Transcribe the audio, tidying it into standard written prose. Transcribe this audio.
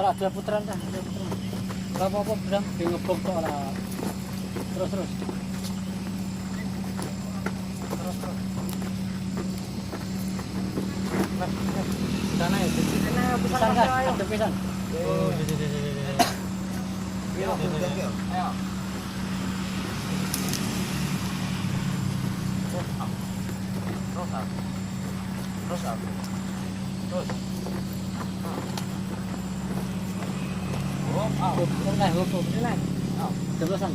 Ora dua putaran dah, dua putaran. Ora apa-apa, Bram, di ngebom tok ora. Terus. Terus. Sana ya, pisan kan, ada pisan. Oh, Ayo. Terus. Hukum. Hukum. Terusan.